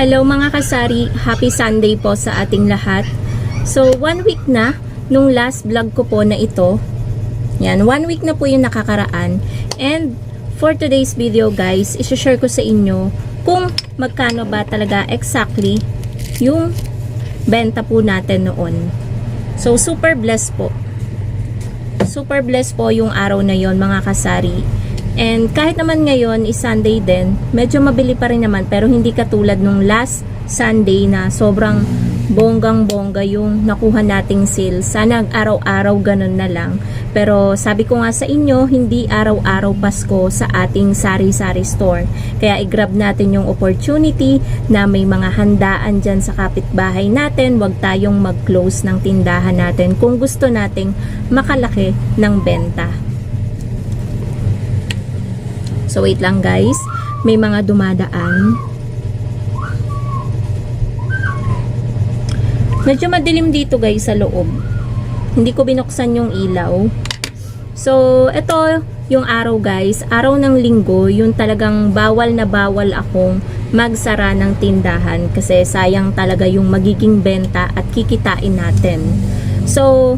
Hello mga kasari, happy Sunday po sa ating lahat. So 1 week na nung last vlog ko po na ito. Yan, 1 week na po yung nakakaraan. And for today's video guys, i-share ko sa inyo kung magkano ba talaga exactly yung benta po natin noon. So super blessed po. Super blessed po yung araw na yon mga kasari. And kahit naman ngayon is Sunday din, medyo mabili pa rin naman pero hindi katulad nung last Sunday na sobrang bonggang-bongga yung nakuha nating sale. Sana araw-araw ganun na lang. Pero sabi ko nga sa inyo, hindi araw-araw Pasko sa ating sari-sari store. Kaya i-grab natin yung opportunity na may mga handaan dyan sa kapitbahay natin. Huwag tayong mag-close ng tindahan natin kung gusto nating makalaki ng benta. So wait lang guys, may mga dumadaan. Medyo madilim dito guys sa loob. Hindi ko binuksan yung ilaw. So ito yung araw guys, araw ng linggo, yung talagang bawal na bawal akong magsara ng tindahan kasi sayang talaga yung magiging benta at kikitain natin. So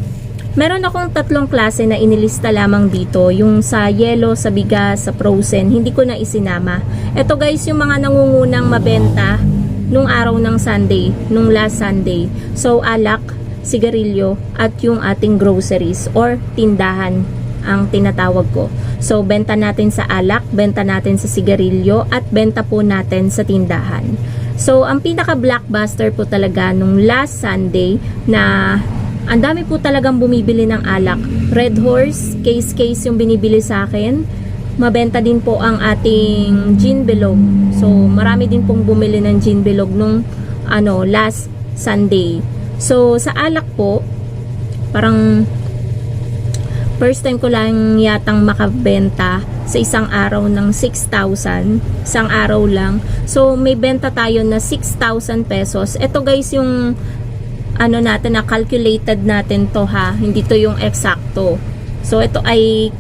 meron akong tatlong klase na inilista lamang dito. Yung sa yellow, sa bigas, sa frozen. Hindi ko na isinama. Ito guys, yung mga nangungunang mabenta nung araw ng Sunday, nung last Sunday. So, alak, sigarilyo, at yung ating groceries or tindahan ang tinatawag ko. So, benta natin sa alak, benta natin sa sigarilyo, at benta po natin sa tindahan. So, ang pinaka-blockbuster po talaga nung last Sunday na ang dami po talagang bumibili ng alak. Red Horse, case yung binibili sa akin. Mabenta din po ang ating gin bilog. So, marami din pong bumili ng gin bilog nung last Sunday. So, sa alak po, parang first time ko lang yatang makabenta sa isang araw ng 6,000. Isang araw lang. So, may benta tayo na 6,000 pesos. Ito guys yung natin na calculated natin to ha, hindi to yung eksakto. So ito ay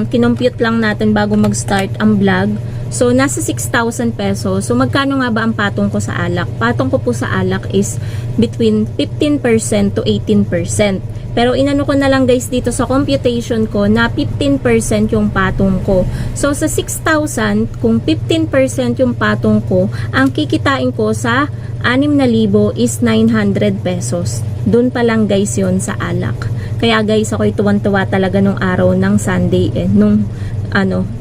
kinompute lang natin bago mag-start ang vlog. So nasa 6,000 pesos. So magkano nga ba ang patong ko sa alak? Patong ko po sa alak is between 15% to 18%. Pero inano ko na lang guys dito sa computation ko na 15% yung patong ko. So sa 6,000, kung 15% yung patong ko, ang kikitain ko sa 6,000 is 900 pesos. Doon pa lang guys yon sa alak. Kaya guys, ako'y tuwan-tuwa talaga nung araw ng Sunday nung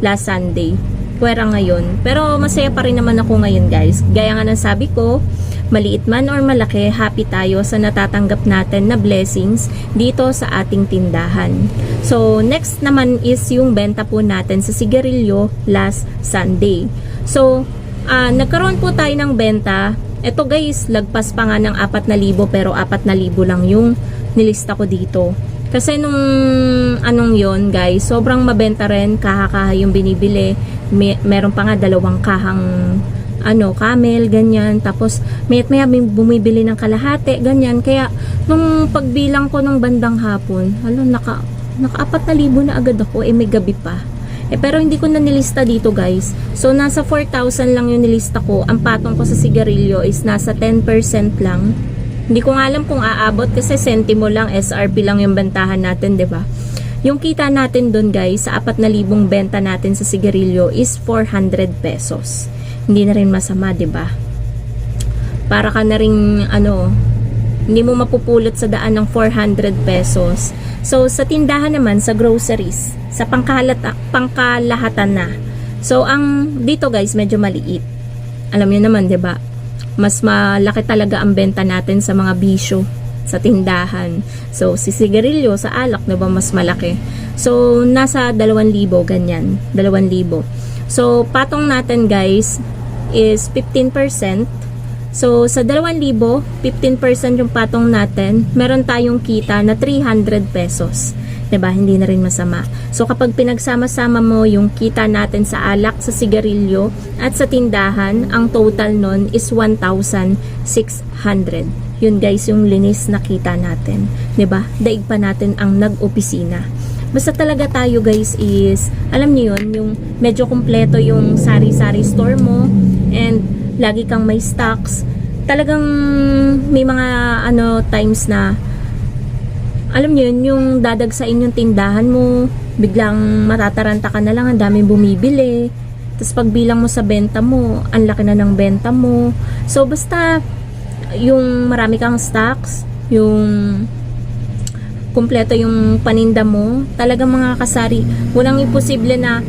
last Sunday. Pwera ngayon. Pero masaya pa rin naman ako ngayon guys. Gaya nga ng sabi ko, maliit man or malaki, happy tayo sa natatanggap natin na blessings dito sa ating tindahan. So next naman is yung benta po natin sa sigarilyo last Sunday. So nagkaroon po tayo ng benta. Ito guys, lagpas pa nga ng 4,000 pero 4,000 lang yung nilista ko dito. Kasi nung yon guys, sobrang mabenta rin, kaha-kaha yung binibili. Meron pa nga 2 kahang camel, ganyan. Tapos may bumibili ng kalahati, ganyan. Kaya nung pagbilang ko nung bandang hapon, naka 4,000 na agad ako, may gabi pa. Pero hindi ko na nilista dito guys. So nasa 4,000 lang yung nilista ko. Ang patong ko sa sigarilyo is nasa 10% lang. Hindi ko nga alam kung aabot kasi sentimo lang, SRP lang yung bentahan natin, 'di ba? Yung kita natin doon guys, sa 4,000 benta natin sa sigarilyo is 400 pesos. Hindi na rin masama, 'di ba? Para ka na ring hindi mo mapupulot sa daan ng 400 pesos. So sa tindahan naman, sa groceries, sa pangkalahatan na. So ang dito guys, medyo maliit. Alam niyo naman, 'di ba? Mas malaki talaga ang benta natin sa mga bisyo sa tindahan. So si sigarilyo sa alak, 'di ba, mas malaki. So nasa 2,000 ganyan, 2,000. So patong natin guys is 15%. So sa 2,000, 15% yung patong natin, meron tayong kita na 300 pesos. 'Di ba? Hindi na rin masama. So kapag pinagsama-sama mo yung kita natin sa alak, sa sigarilyo at sa tindahan, ang total nun is 1,600. Yun guys yung linis na kita natin. 'Di ba? Daig pa natin ang nag-opisina. Basta talaga tayo guys is, alam niyo yun, yung medyo kumpleto yung sari-sari store mo, and lagi kang may stocks. Talagang may mga times na alam niyo yun, yung dadagsain yung tindahan mo, biglang matataranta ka na lang, ang daming bumibili. Tapos pagbilang mo sa benta mo, ang laki na ng benta mo. So basta yung marami kang stocks, yung kumpleto yung paninda mo, talagang mga kasari, walang imposible na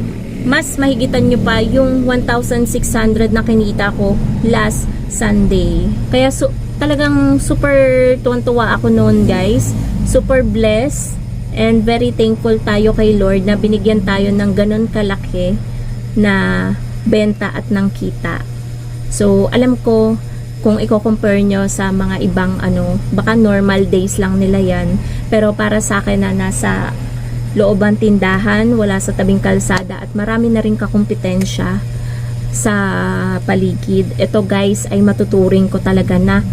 mas mahigitan nyo pa yung 1,600 na kinita ko last Sunday. Kaya talagang super tuwan-tuwa ako noon, guys. Super blessed and very thankful tayo kay Lord na binigyan tayo ng ganun kalaki na benta at ng kita. So, alam ko kung i-compare nyo sa mga ibang baka normal days lang nila yan. Pero para sa akin na nasa looban tindahan, wala sa tabing kalsada at marami na rin kakumpetensya sa paligid. Ito guys ay matuturing ko talaga na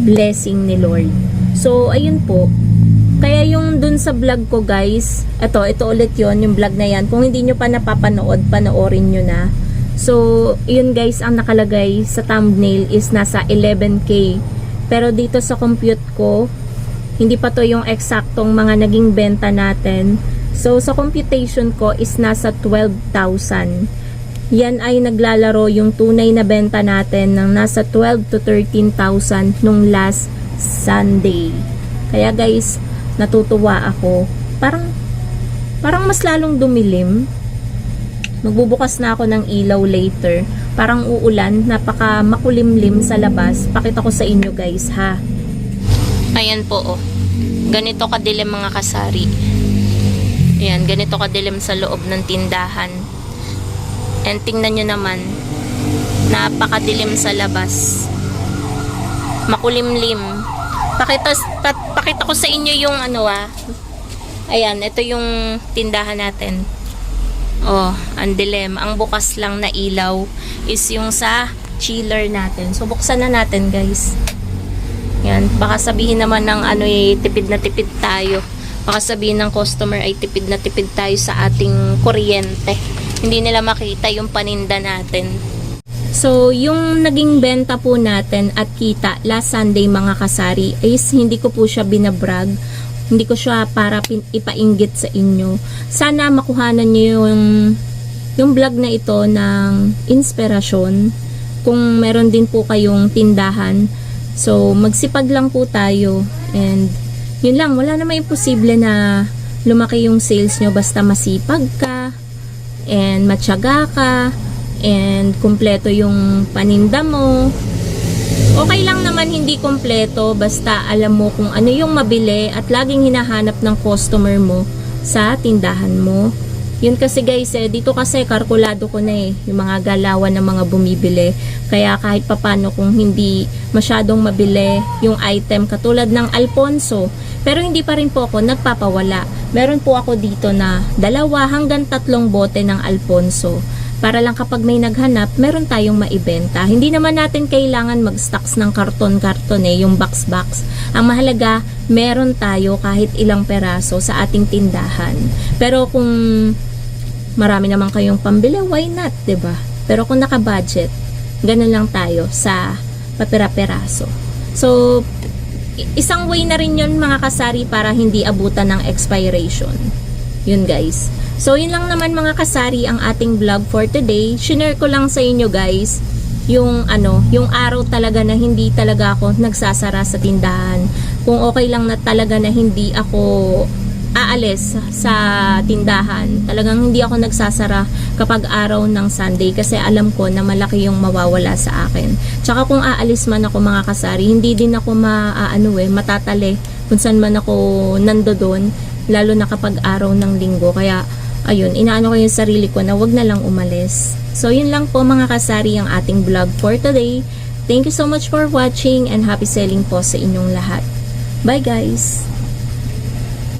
blessing ni Lord. So, ayun po. Kaya yung dun sa vlog ko guys, ito ulit yon yung vlog na yan. Kung hindi nyo pa napapanood, panoorin nyo na. So, yun guys, ang nakalagay sa thumbnail is nasa 11K. Pero dito sa compute ko, hindi pa to yung eksaktong mga naging benta natin. So, sa computation ko is nasa 12,000. Yan ay naglalaro yung tunay na benta natin ng nasa 12 to 13,000 nung last Sunday. Kaya guys, natutuwa ako. Parang mas lalong dumilim. Magbubukas na ako ng ilaw later. Parang uulan, napaka makulimlim sa labas. Pakita ko sa inyo guys ha. Ayan po oh. Ganito kadilim mga kasari. Ayan, ganito kadilim sa loob ng tindahan. And tingnan nyo naman, napakadilim sa labas. Makulimlim. Pakita ko sa inyo yung ayan, ito yung tindahan natin. Oh, ang dilim. Ang bukas lang na ilaw is yung sa chiller natin. So, buksan na natin guys. Yan, baka sabihin naman ng tipid na tipid tayo. Baka sabihin ng customer ay tipid na tipid tayo sa ating kuryente. Hindi nila makita yung paninda natin. So, yung naging benta po natin at kita last Sunday mga kasari is hindi ko po siya binabrag. Hindi ko siya para ipainggit sa inyo. Sana makuhanan nyo yung vlog na ito ng inspirasyon. Kung meron din po kayong tindahan. So, magsipag lang po tayo. And, yun lang. Wala namang imposible na lumaki yung sales nyo basta masipag ka. And, matyaga ka. And, kumpleto yung paninda mo. Okay lang naman hindi kumpleto basta alam mo kung ano yung mabili at laging hinahanap ng customer mo sa tindahan mo. Yun kasi guys dito kasi kalkulado ko na yung mga galawan ng mga bumibili. Kaya kahit papano kung hindi masyadong mabili yung item katulad ng Alfonso, pero hindi pa rin po ako nagpapawala. Meron po ako dito na 2 hanggang 3 bote ng Alfonso. Para lang kapag may naghanap, meron tayong maibenta. Hindi naman natin kailangan mag-stocks ng karton-karton yung box-box. Ang mahalaga, meron tayo kahit ilang peraso sa ating tindahan. Pero kung marami naman kayong pambili, why not, 'di ba? Pero kung naka-budget, ganun lang tayo sa papera-peraso. So, isang way na rin yun mga kasari para hindi abutan ng expiration. Yun guys. So, yun lang naman mga kasari ang ating vlog for today. Share ko lang sa inyo guys yung yung araw talaga na hindi talaga ako nagsasara sa tindahan. Kung okay lang na talaga na hindi ako aalis sa tindahan. Talagang hindi ako nagsasara kapag araw ng Sunday kasi alam ko na malaki yung mawawala sa akin. Tsaka kung aalis man ako mga kasari, hindi din ako matatali kung saan man ako nandoon, lalo na kapag araw ng linggo. Kaya ayun, inaano ko yung sarili ko na wag na lang umalis. So, yun lang po mga kasari ang ating vlog for today. Thank you so much for watching and happy selling po sa inyong lahat. Bye guys!